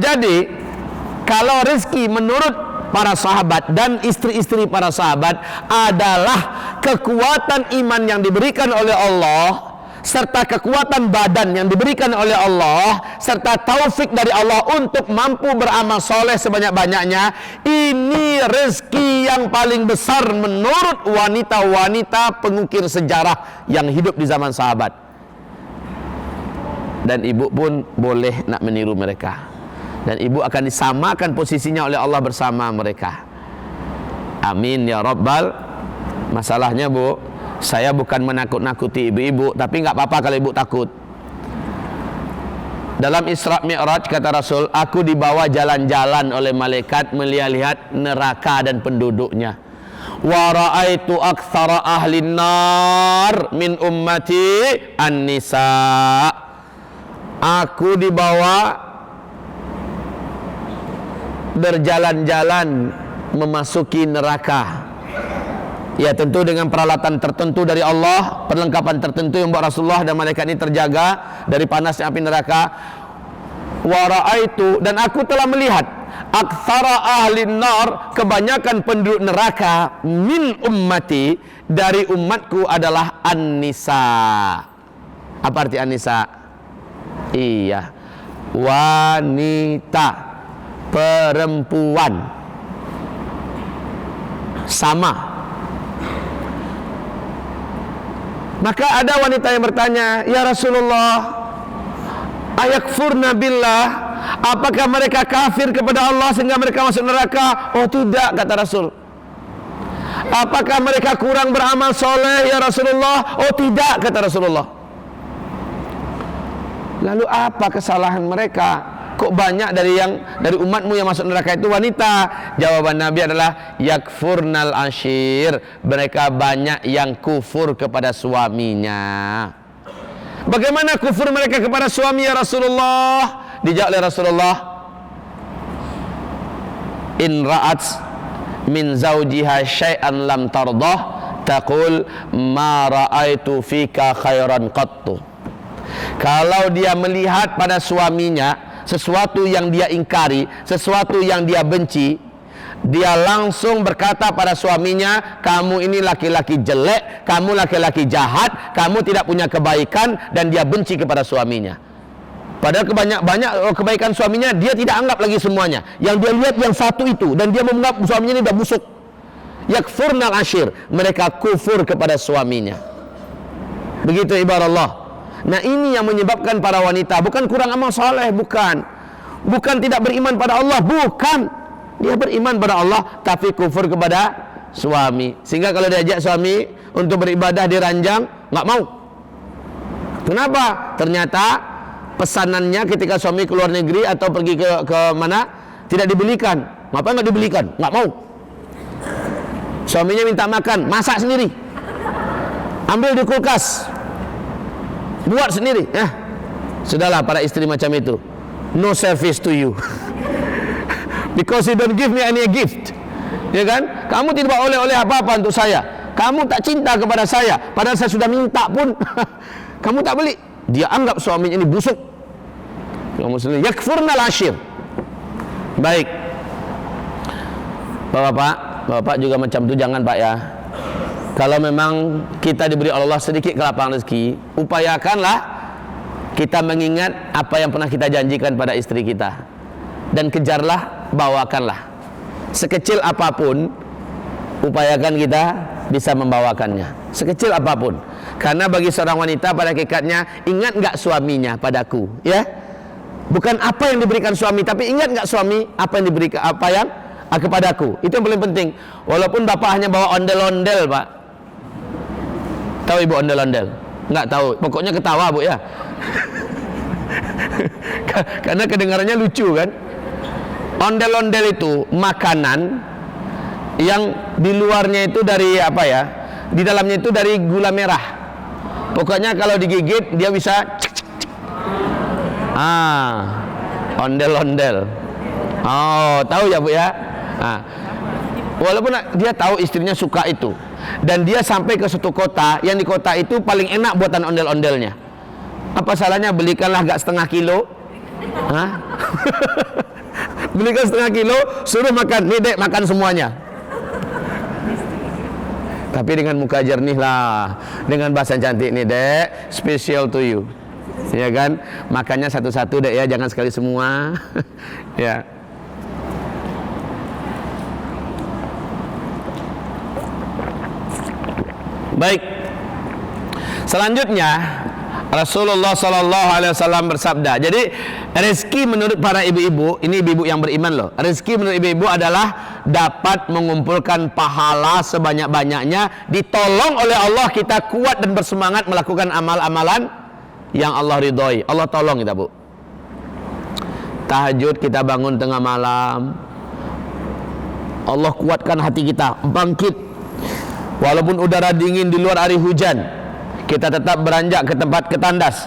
Jadi kalau rezeki menurut para sahabat dan istri-istri para sahabat adalah kekuatan iman yang diberikan oleh Allah, serta kekuatan badan yang diberikan oleh Allah, serta taufik dari Allah untuk mampu beramal soleh sebanyak-banyaknya. Ini rezeki yang paling besar menurut wanita-wanita pengukir sejarah yang hidup di zaman sahabat. Dan ibu pun boleh nak meniru mereka, dan ibu akan disamakan posisinya oleh Allah bersama mereka. Amin ya Rabbal. Masalahnya Bu, saya bukan menakut-nakuti ibu-ibu, tapi nggak apa-apa kalau ibu takut. Dalam Isra Mi'raj kata Rasul, aku dibawa jalan-jalan oleh malaikat melihat neraka dan penduduknya. Wa ra'aitu aktsara ahlin nar min ummati an-nisa. Aku dibawa berjalan-jalan memasuki neraka. Ya tentu dengan peralatan tertentu dari Allah, perlengkapan tertentu yang buat Rasulullah dan malaikat ini terjaga dari panasnya api neraka. Wa ra'aitu, dan aku telah melihat aktsara ahlin nar, kebanyakan penduduk neraka, min ummati, dari umatku adalah an-nisa. Apa arti an-nisa? Iya, wanita, perempuan. Sama. Maka ada wanita yang bertanya, ya Rasulullah, ayakfurna billah, apakah mereka kafir kepada Allah sehingga mereka masuk neraka? Oh tidak, kata Rasul. Apakah mereka kurang beramal soleh ya Rasulullah? Oh tidak, kata Rasulullah. Lalu apa kesalahan mereka? Kok banyak dari umatmu yang masuk neraka itu wanita? Jawaban Nabi adalah yakfurnal ashir, mereka banyak yang kufur kepada suaminya. Bagaimana kufur mereka kepada suami ya Rasulullah? Dijawab oleh Rasulullah, in ra'at min zawjiha syai'an lam tardah taqul ma ra'aitu fika khairan qattu. Kalau dia melihat pada suaminya sesuatu yang dia ingkari, sesuatu yang dia benci, dia langsung berkata pada suaminya, kamu ini laki-laki jelek, kamu laki-laki jahat, kamu tidak punya kebaikan, dan dia benci kepada suaminya. Padahal banyak kebaikan suaminya dia tidak anggap lagi semuanya. Yang dia lihat yang satu itu, dan dia menganggap suaminya ini sudah busuk. Yakfurnal ashir, mereka kufur kepada suaminya. Begitu ibarat Allah. Nah ini yang menyebabkan para wanita bukan kurang amal soleh, bukan tidak beriman pada Allah, bukan, dia beriman pada Allah tapi kufur kepada suami. Sehingga kalau diajak suami untuk beribadah di ranjang, nggak mau. Kenapa? Ternyata pesanannya ketika suami keluar negeri atau pergi ke mana tidak dibelikan. Ngapa nggak dibelikan? Nggak mau. Suaminya minta makan, masak sendiri, ambil di kulkas, buat sendiri. Sudahlah para istri macam itu, no service to you because you don't give me any gift. Ya kan? Kamu tidak oleh-oleh apa-apa untuk saya. Kamu tak cinta kepada saya, padahal saya sudah minta pun kamu tak beli. Dia anggap suaminya ini busuk. Kaum muslimin yakfurnal ashir. Baik, Bapak juga macam itu, jangan Pak ya. Kalau memang kita diberi Allah sedikit kelapangan rezeki, upayakanlah kita mengingat apa yang pernah kita janjikan pada istri kita, dan kejarlah, bawakanlah. Sekecil apapun, upayakan kita bisa membawakannya, sekecil apapun. Karena bagi seorang wanita pada hakikatnya, ingat nggak suaminya padaku, ya? Bukan apa yang diberikan suami, tapi ingat nggak suami apa yang diberikan, apa yang kepadaku. Itu yang paling penting. Walaupun bapak hanya bawa ondel-ondel, Pak. Tahu ibu ondel-ondel? Nggak tahu. Pokoknya ketawa, Bu, ya. Karena kedengarannya lucu kan. Ondel-ondel itu makanan yang di luarnya itu dari apa ya? Di dalamnya itu dari gula merah. Pokoknya kalau digigit dia bisa ondel-ondel. Oh, tahu ya Bu ya. Nah, walaupun dia tahu istrinya suka itu, dan dia sampai ke suatu kota, yang di kota itu paling enak buatan ondel-ondelnya. Apa salahnya belikanlah gak setengah kilo? Hah? Belikan setengah kilo, suruh makan, nih dek makan semuanya. Tapi dengan muka jernih lah, dengan bahasa cantik, nih dek, special to you, ya kan? Makannya satu-satu dek ya, jangan sekali semua. Ya. Baik. Selanjutnya Rasulullah Sallallahu Alaihi Wasallam bersabda. Jadi rezeki menurut para ibu-ibu, ini ibu-ibu yang beriman loh. Rezeki menurut ibu-ibu adalah dapat mengumpulkan pahala sebanyak-banyaknya, ditolong oleh Allah, kita kuat dan bersemangat melakukan amal-amalan yang Allah ridhoi. Allah tolong kita Bu. Tahajud kita bangun tengah malam, Allah kuatkan hati kita, bangkit. Walaupun udara dingin di luar hari hujan, kita tetap beranjak ke tempat ketandas,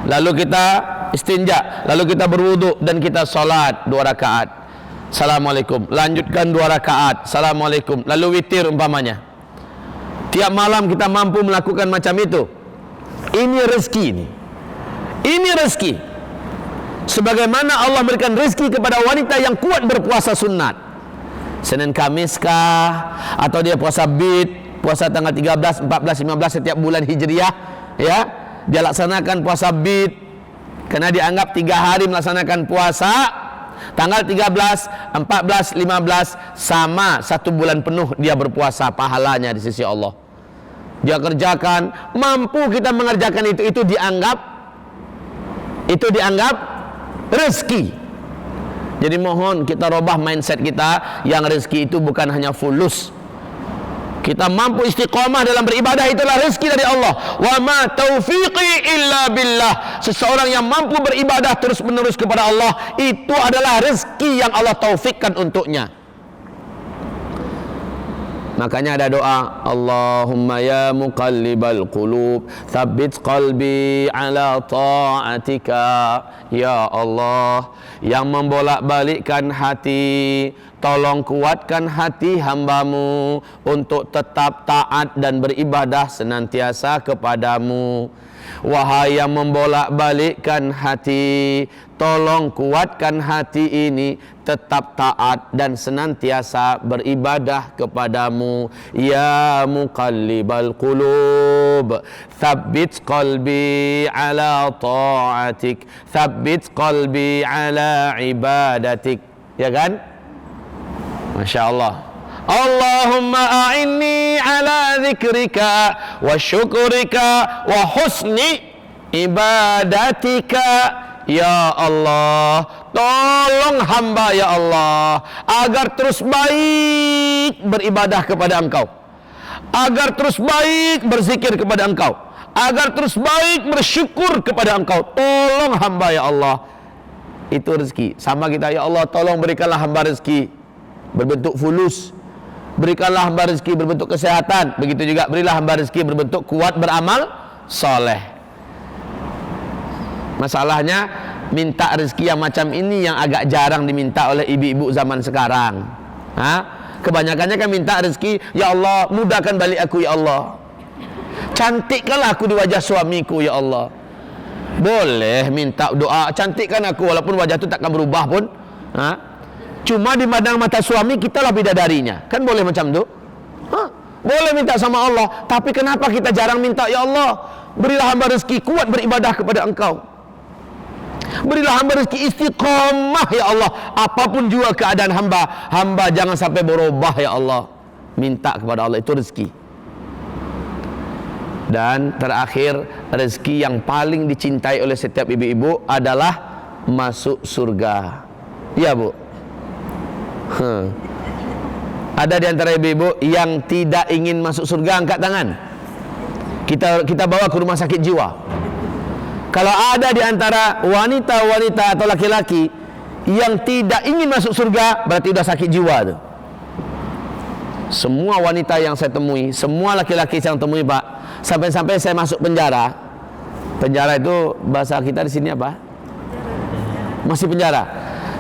lalu kita istinja, lalu kita berwudu dan kita salat 2 rakaat. Assalamualaikum, lanjutkan 2 rakaat. Assalamualaikum, lalu witir umpamanya. Tiap malam kita mampu melakukan macam itu. Ini rezeki ini. Ini rezeki. Sebagaimana Allah berikan rezeki kepada wanita yang kuat berpuasa sunat. Senin Kamis kah, atau dia puasa bid, puasa tanggal 13, 14, 15 setiap bulan Hijriah, ya. Dia laksanakan puasa bid karena dianggap 3 hari melaksanakan puasa. Tanggal 13, 14, 15 sama 1 bulan penuh dia berpuasa pahalanya di sisi Allah. Dia kerjakan, mampu kita mengerjakan itu dianggap rezeki. Jadi mohon kita robah mindset kita, yang rezeki itu bukan hanya fulus. Kita mampu istiqomah dalam beribadah, itulah rezeki dari Allah. Wa ma taufiqi illa billah. Seseorang yang mampu beribadah terus menerus kepada Allah, itu adalah rezeki yang Allah taufikkan untuknya. Makanya ada doa, Allahumma ya muqallibal qulub, tsabbit qalbi ala ta'atika. Ya Allah, yang membolak-balikkan hati, tolong kuatkan hati hambamu untuk tetap taat dan beribadah senantiasa kepadamu. Wahai yang membolak-balikkan hati, tolong kuatkan hati ini tetap taat dan senantiasa beribadah kepadamu. Ya muqallibal qulub, tsabbit qalbi ala ta'atik, tsabbit qalbi ala ibadatik. Ya kan? Masya Allah. Allahumma a'inni ala dzikrika wa syukrika wa husni ibadatika. Ya Allah, tolong hamba ya Allah agar terus baik beribadah kepada Engkau, agar terus baik berzikir kepada Engkau, agar terus baik bersyukur kepada Engkau. Tolong hamba ya Allah. Itu rezeki. Sama kita, ya Allah tolong berikanlah hamba rezeki berbentuk fulus, berikanlah hamba rezeki berbentuk kesehatan, begitu juga berilah hamba rezeki berbentuk kuat beramal soleh. Masalahnya minta rezeki yang macam ini yang agak jarang diminta oleh ibu-ibu zaman sekarang. Kebanyakannya kan minta rezeki, ya Allah mudahkan balik aku ya Allah, cantikkanlah aku di wajah suamiku ya Allah. Boleh minta doa, cantikkan aku walaupun wajah itu takkan berubah pun. Cuma di pandang mata suami kita lah bidadarinya, kan boleh macam itu? Boleh minta sama Allah. Tapi kenapa kita jarang minta, ya Allah berilah hamba rezeki kuat beribadah kepada Engkau, berilah hamba rezeki istiqomah ya Allah, apapun juga keadaan hamba jangan sampai berubah ya Allah. Minta kepada Allah, itu rezeki. Dan terakhir, rezeki yang paling dicintai oleh setiap ibu-ibu adalah masuk surga. Ya Bu. Ada di antara ibu-ibu yang tidak ingin masuk surga, angkat tangan. Kita bawa ke rumah sakit jiwa. Kalau ada di antara wanita-wanita atau laki-laki yang tidak ingin masuk surga, berarti sudah sakit jiwa tuh. Semua wanita yang saya temui, semua laki-laki yang saya temui Pak, sampai-sampai saya masuk penjara. Penjara itu bahasa kita di sini apa? Masih penjara.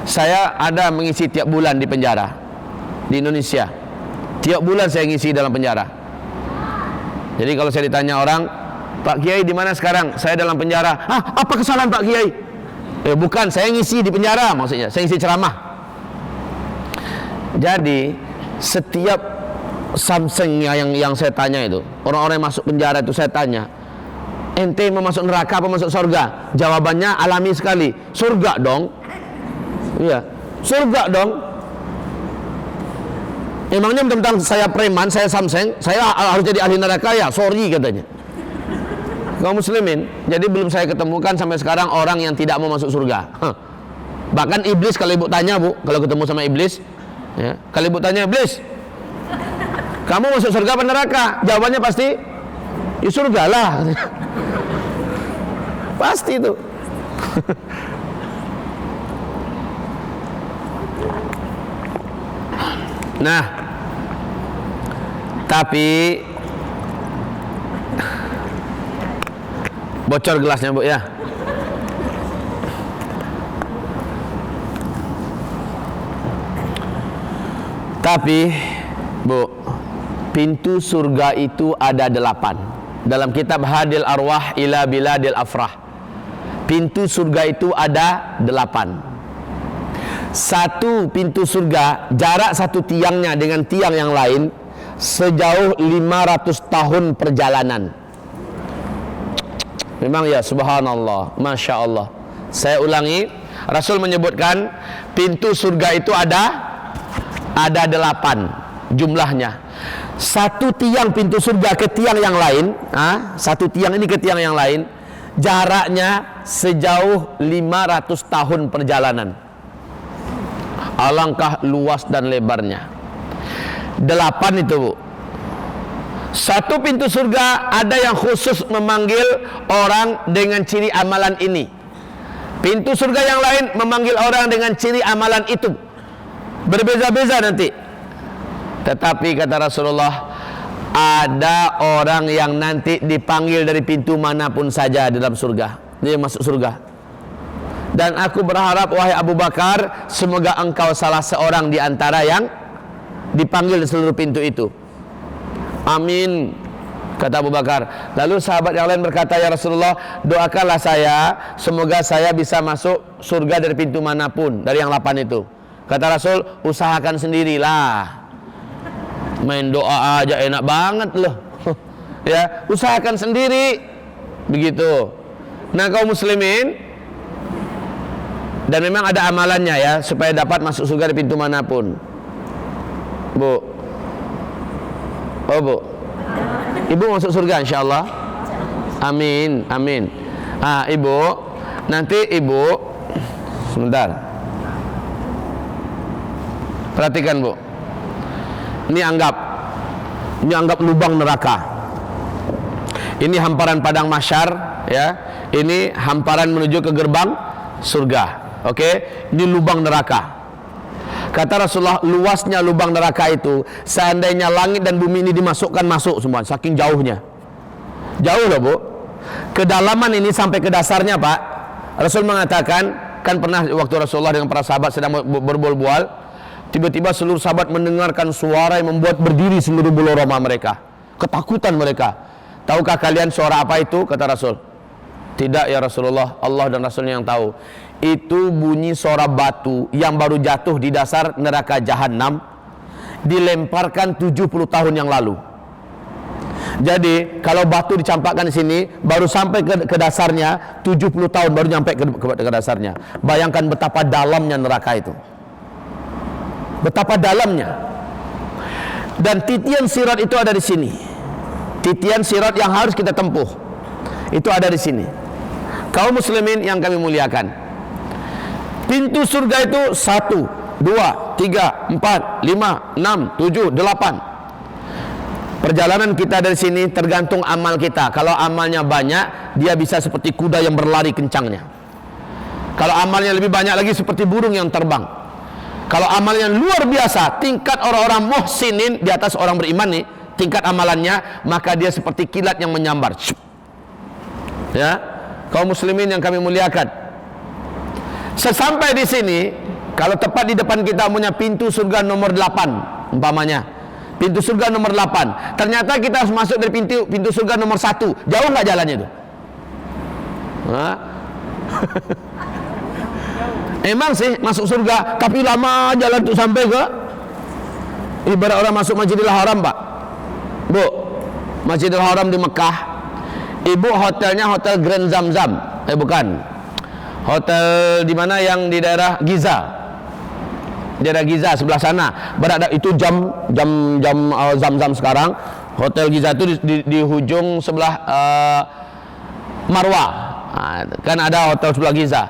Saya ada mengisi tiap bulan di penjara di Indonesia. Tiap bulan saya ngisi dalam penjara. Jadi kalau saya ditanya orang, Pak Kiai di mana sekarang? Saya dalam penjara. Ah, apa kesalahan Pak Kiai? Bukan, saya ngisi di penjara, maksudnya saya ngisi ceramah. Jadi setiap Samsung yang saya tanya itu, orang-orang yang masuk penjara itu saya tanya, ente mau masuk neraka apa masuk surga? Jawabannya alami sekali, surga dong. Iya, surga dong. Emangnya tentang saya preman, saya Samsung, saya harus jadi ahli neraka ya? Sorry katanya. Kaum muslimin, jadi belum saya ketemukan sampai sekarang orang yang tidak mau masuk surga. Bahkan iblis, kalau ibu tanya bu, kalau ketemu sama iblis, ya, kalau ibu tanya iblis, kamu masuk surga apa neraka? Jawabannya pasti, ya surga lah. Pasti itu. Nah, tapi bocor gelasnya bu ya. Tapi bu, pintu surga itu ada 8. Dalam kitab Hadil Arwah ila Biladil Afrah, pintu surga itu ada 8. Satu pintu surga, jarak satu tiangnya dengan tiang yang lain sejauh 500 tahun perjalanan. Memang ya, subhanallah, masya Allah. Saya ulangi, Rasul menyebutkan pintu surga itu ada 8 jumlahnya. Satu tiang pintu surga ke tiang yang lain, satu tiang ini ke tiang yang lain, jaraknya sejauh 500 tahun perjalanan. Alangkah luas dan lebarnya. 8 itu bu. Satu pintu surga ada yang khusus memanggil orang dengan ciri amalan ini. Pintu surga yang lain memanggil orang dengan ciri amalan itu. Berbeza-beza nanti. Tetapi kata Rasulullah, ada orang yang nanti dipanggil dari pintu manapun saja dalam surga, dia masuk surga. Dan aku berharap wahai Abu Bakar, semoga engkau salah seorang di antara yang dipanggil di seluruh pintu itu. Amin, kata Abu Bakar. Lalu sahabat yang lain berkata, ya Rasulullah, doakanlah saya, semoga saya bisa masuk surga dari pintu manapun dari yang 8 itu. Kata Rasul, usahakan sendirilah. Main doa aja enak banget loh. Ya, usahakan sendiri. Begitu. Nah, kaum muslimin, dan memang ada amalannya ya, supaya dapat masuk surga di pintu manapun. Bu. Oh bu. Ibu masuk surga insyaallah. Amin, amin. Ibu, nanti ibu sebentar. Perhatikan bu. Ini anggap lubang neraka. Ini hamparan padang mahsyar ya. Ini hamparan menuju ke gerbang surga. Oke, ini lubang neraka. Kata Rasulullah, luasnya lubang neraka itu, seandainya langit dan bumi ini dimasukkan masuk semua, saking jauhnya. Jauh loh bu. Kedalaman ini sampai ke dasarnya pak. Rasul mengatakan, kan pernah waktu Rasulullah dengan para sahabat sedang berbual-bual, tiba-tiba seluruh sahabat mendengarkan suara yang membuat berdiri seluruh bulu roma mereka. Ketakutan mereka. Tahukah kalian suara apa itu? Kata Rasul. Tidak ya Rasulullah, Allah dan Rasulnya yang tahu. Itu bunyi suara batu yang baru jatuh di dasar neraka Jahannam, dilemparkan 70 tahun yang lalu. Jadi kalau batu dicampakkan di sini, baru sampai ke dasarnya 70 tahun baru nyampe ke dasarnya. Bayangkan betapa dalamnya neraka itu. Betapa dalamnya. Dan titian sirat itu ada di sini. Titian sirat yang harus kita tempuh itu ada di sini. Kaum muslimin yang kami muliakan, pintu surga itu 1, 2, 3, 4, 5, 6, 7, 8. Perjalanan kita dari sini tergantung amal kita. Kalau amalnya banyak, dia bisa seperti kuda yang berlari kencangnya. Kalau amalnya lebih banyak lagi, seperti burung yang terbang. Kalau amalnya luar biasa, tingkat orang-orang muhsinin di atas orang beriman nih, tingkat amalannya, maka dia seperti kilat yang menyambar. Ya, kaum muslimin yang kami muliakan, sesampai di sini Kalau tepat di depan kita punya pintu surga nomor 8 umpamanya, pintu surga nomor 8, ternyata kita harus masuk dari pintu surga nomor 1, jauh nggak jalannya itu? Emang sih masuk surga, tapi lama jalan untuk sampai ke, ibarat orang masuk Masjidil Haram, Pak. Bu, Masjidil Haram di Mekah, ibu hotelnya hotel Grand Zamzam, bukan, hotel di mana yang di daerah Giza, daerah Giza sebelah sana, berada itu jam Zamzam sekarang. Hotel Giza itu di hujung sebelah Marwah, kan ada hotel sebelah Giza.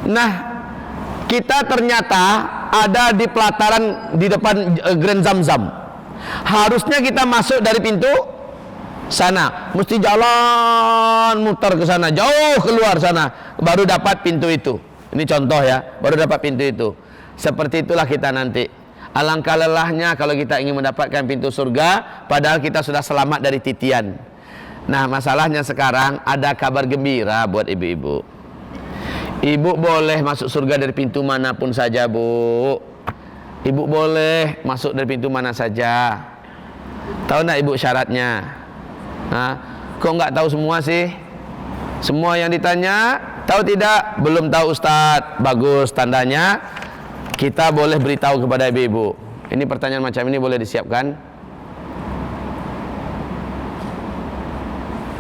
Nah, kita ternyata ada di pelataran di depan Grand Zamzam. Harusnya kita masuk dari pintu sana, mesti jalan muter ke sana, jauh keluar sana, baru dapat pintu itu. Ini contoh ya, baru dapat pintu itu. Seperti itulah kita nanti. Alangkah lelahnya kalau kita ingin mendapatkan pintu surga, padahal kita sudah selamat dari titian. Nah, masalahnya sekarang ada kabar gembira buat ibu-ibu. Ibu boleh masuk surga dari pintu manapun saja, Bu. Ibu boleh masuk dari pintu mana saja. Tahu enggak ibu syaratnya? Kok nggak tahu semua sih? Semua yang ditanya tahu tidak? Belum tahu Ustadz. Bagus, tandanya kita boleh beritahu kepada ibu-ibu. Ini pertanyaan macam ini boleh disiapkan?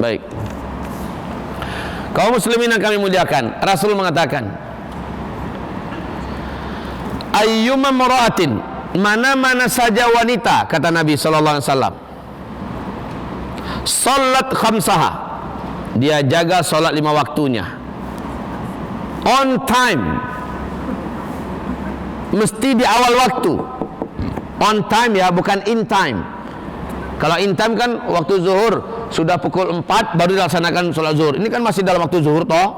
Baik. Kaum muslimin yang kami muliakan, Rasul mengatakan, ayyuma mar'atin, mana-mana saja wanita, kata Nabi sallallahu alaihi wasallam, salat khamsaha, dia jaga salat 5 waktunya on time, mesti di awal waktu. On time ya, bukan in time. Kalau in time kan waktu zuhur sudah pukul 4 baru dilaksanakan sholat zuhur. Ini kan masih dalam waktu zuhur toh.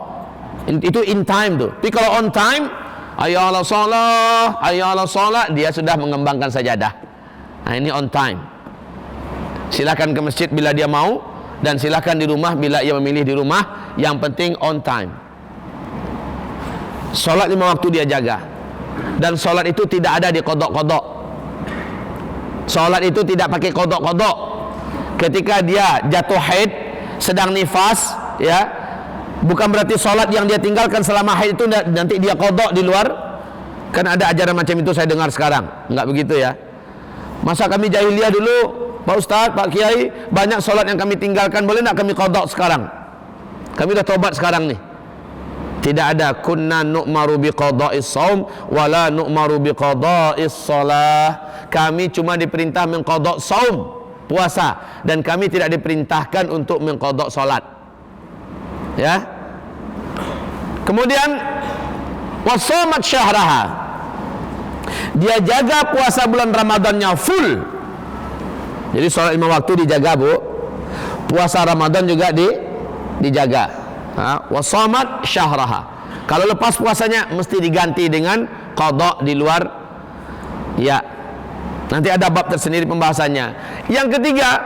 Itu in time tuh. Tapi kalau on time, hayya 'alas shalah, hayya 'alas shalah, dia sudah mengembangkan sajadah. Nah, ini on time. Silakan ke masjid bila dia mau, dan silakan di rumah bila ia memilih di rumah. Yang penting on time. Sholat 5 waktu dia jaga. Dan sholat itu tidak ada di kodok-kodok. Sholat itu tidak pakai kodok-kodok. Ketika dia jatuh haid, sedang nifas, ya, bukan berarti sholat yang dia tinggalkan selama haid itu nanti dia kodok di luar. Kan ada ajaran macam itu saya dengar sekarang. Enggak begitu ya. Masa kami jahiliyah dulu, Pak Ustadz, Pak Kiai, banyak sholat yang kami tinggalkan, boleh nak kami kodok sekarang? Kami dah tobat sekarang nih. Tidak ada. Kunna nu'maru biqada'is shaum wala nu'maru biqada'is shalah. Kami cuma diperintah mengqada' shaum, puasa, dan kami tidak diperintahkan untuk mengqada' salat. Ya. Kemudian wasamat syahraha. Dia jaga puasa bulan Ramadannya full. Jadi salat 5 waktu dijaga, Bu. Puasa Ramadan juga dijaga. Wasamat syahraha. Kalau lepas puasanya mesti diganti dengan qada di luar. Ya. Nanti ada bab tersendiri pembahasannya. Yang ketiga,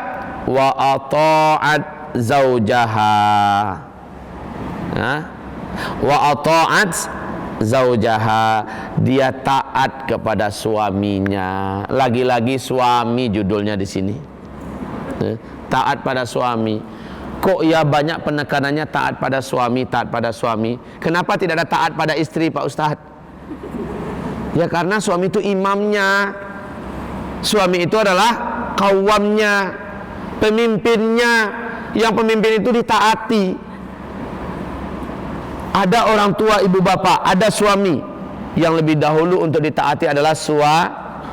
wa ata'at zaujaha. Wa ata'at zaujaha, dia taat kepada suaminya. Lagi-lagi suami judulnya di sini. Taat pada suami. Kok ya banyak penekanannya taat pada suami, taat pada suami. Kenapa tidak ada taat pada istri, Pak Ustadz? Ya karena suami itu imamnya. Suami itu adalah kawamnya, pemimpinnya. Yang pemimpin itu ditaati. Ada orang tua, ibu bapak, ada suami. Yang lebih dahulu untuk ditaati adalah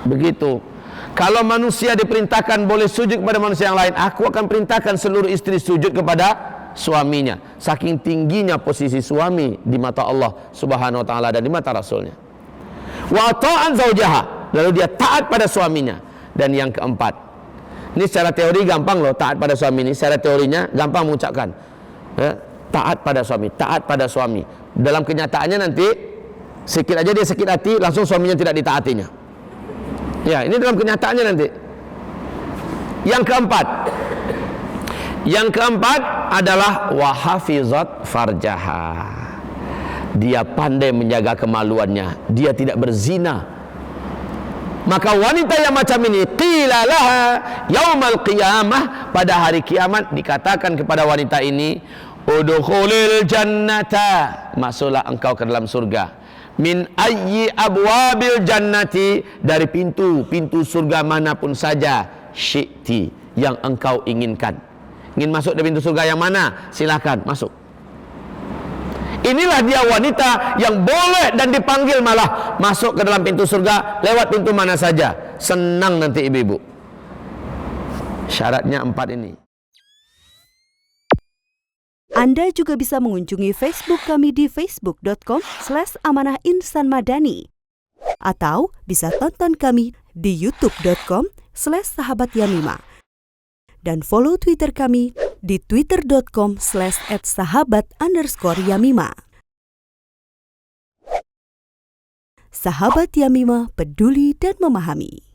begitu. Kalau manusia diperintahkan boleh sujud kepada manusia yang lain, aku akan perintahkan seluruh istri sujud kepada suaminya. Saking tingginya posisi suami di mata Allah Subhanahu wa taala dan di mata Rasulnya. Wa ta'an zaujaha, lalu dia taat pada suaminya. Dan yang keempat, ini secara teori gampang loh, taat pada suami ini secara teorinya gampang mengucapkan, taat pada suami, taat pada suami. Dalam kenyataannya nanti sedikit aja dia sakit hati, langsung suaminya tidak ditaatinya. Ya, ini dalam kenyataannya nanti. Yang keempat adalah wahafizat farjaha. dia pandai menjaga kemaluannya, dia tidak berzina. Maka wanita yang macam ini, qila laha yaumal qiyamah, pada hari kiamat dikatakan kepada wanita ini, udkhulil jannata, masuklah engkau ke dalam surga. Min ayyi abwabil jannati, dari pintu surga manapun saja, syi'ti, yang engkau inginkan. Ingin masuk dari pintu surga yang mana? Silakan masuk. Inilah dia wanita yang boleh dan dipanggil malah masuk ke dalam pintu surga lewat pintu mana saja. Senang nanti ibu-ibu. Syaratnya 4 ini. Anda juga bisa mengunjungi Facebook kami di facebook.com/amanahinsanmadani, atau bisa tonton kami di youtube.com/sahabatyamima, dan follow Twitter kami di twitter.com/@sahabat_yamima. Sahabat Yamima, peduli dan memahami.